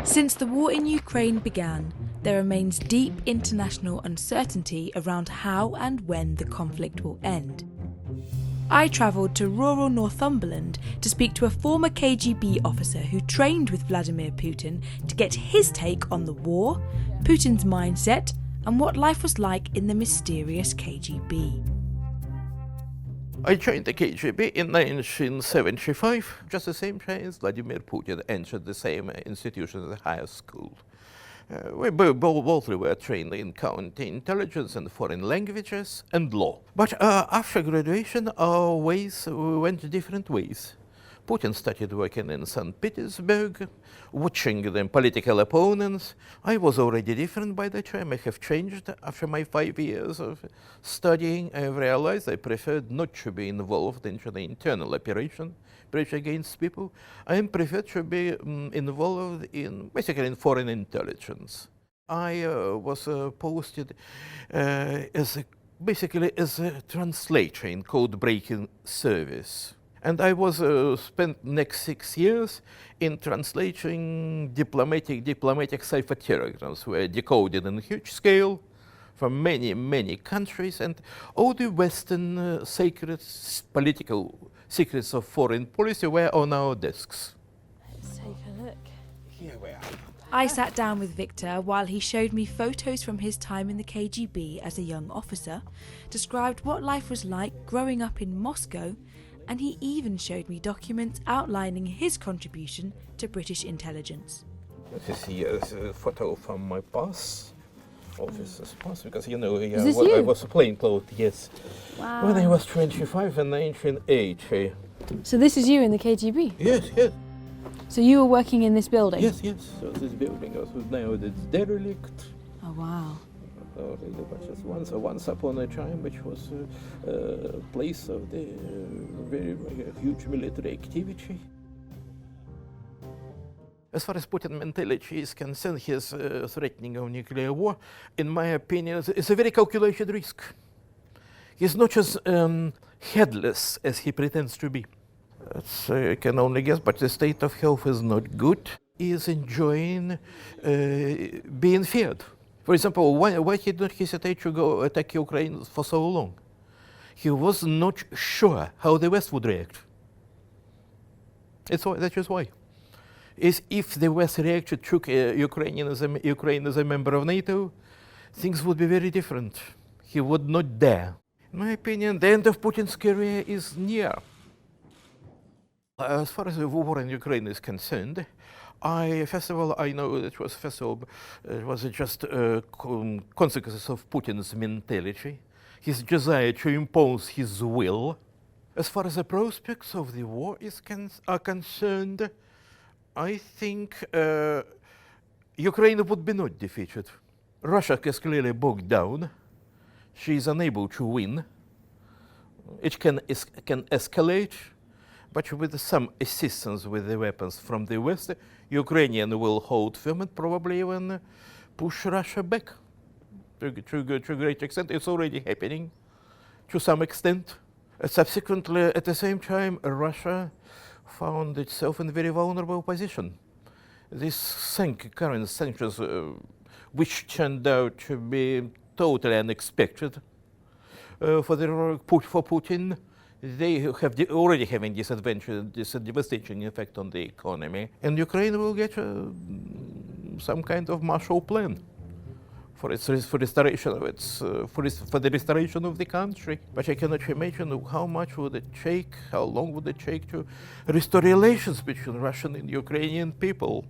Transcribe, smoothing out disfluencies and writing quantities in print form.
Since the war in Ukraine began, there remains deep international uncertainty around how and when the conflict will end. I travelled to rural Northumberland to speak to a former KGB officer who trained with Vladimir Putin to get his take on the war, Putin's mindset, and what life was like in the mysterious KGB. I joined the KGB in 1975, just the same time as Vladimir Putin entered the same institution as a higher school. We both were trained in counterintelligence and foreign languages and law. But after graduation, our ways went different ways. Putin started working in St. Petersburg, watching the political opponents. I was already different by the time. I have changed after my 5 years of studying. I realized I preferred not to be involved in the internal operation against people. I preferred to be involved in basically in foreign intelligence. I was posted basically as a translator in code-breaking service. And I was spent next 6 years in translating diplomatic cipher telegrams, were decoded on a huge scale from many countries, and all the Western political secrets of foreign policy were on our desks. Let's take a look. Here we are. I sat down with Viktor while he showed me photos from his time in the KGB as a young officer, described what life was like growing up in Moscow, and he even showed me documents outlining his contribution to British intelligence. This is a photo from my pass, officer's pass, because I was plainclothes, yes. Wow. When I was 25 in 1980. So this is you in the KGB? Yes. So you were working in this building? Yes. So this building now it's derelict. Oh wow. Once upon a time, which was a place of the very huge military activity. As far as Putin's mentality is concerned, his threatening of nuclear war, in my opinion, is a very calculated risk. He's not as headless as he pretends to be. I can only guess, but the state of health is not good. He is enjoying being feared. For example, why he did not hesitate to go attack Ukraine for so long? He was not sure how the West would react. That is why. If the West reacted to Ukraine as a member of NATO, things would be very different. He would not dare. In my opinion, the end of Putin's career is near. As far as the war in Ukraine is concerned, first of all, I know it was just consequences of Putin's mentality, his desire to impose his will. As far as the prospects of the war are concerned, I think Ukraine would be not defeated. Russia is clearly bogged down. She is unable to win. It can escalate. But with some assistance with the weapons from the West, Ukrainian will hold firm and probably even push Russia back to a great extent. It's already happening to some extent. Subsequently, at the same time, Russia found itself in a very vulnerable position. These current sanctions, which turned out to be totally unexpected for Putin, they have already having this devastating effect on the economy, and Ukraine will get some kind of Marshall Plan for the restoration of the country. But I cannot imagine how long would it take to restore relations between Russian and Ukrainian people.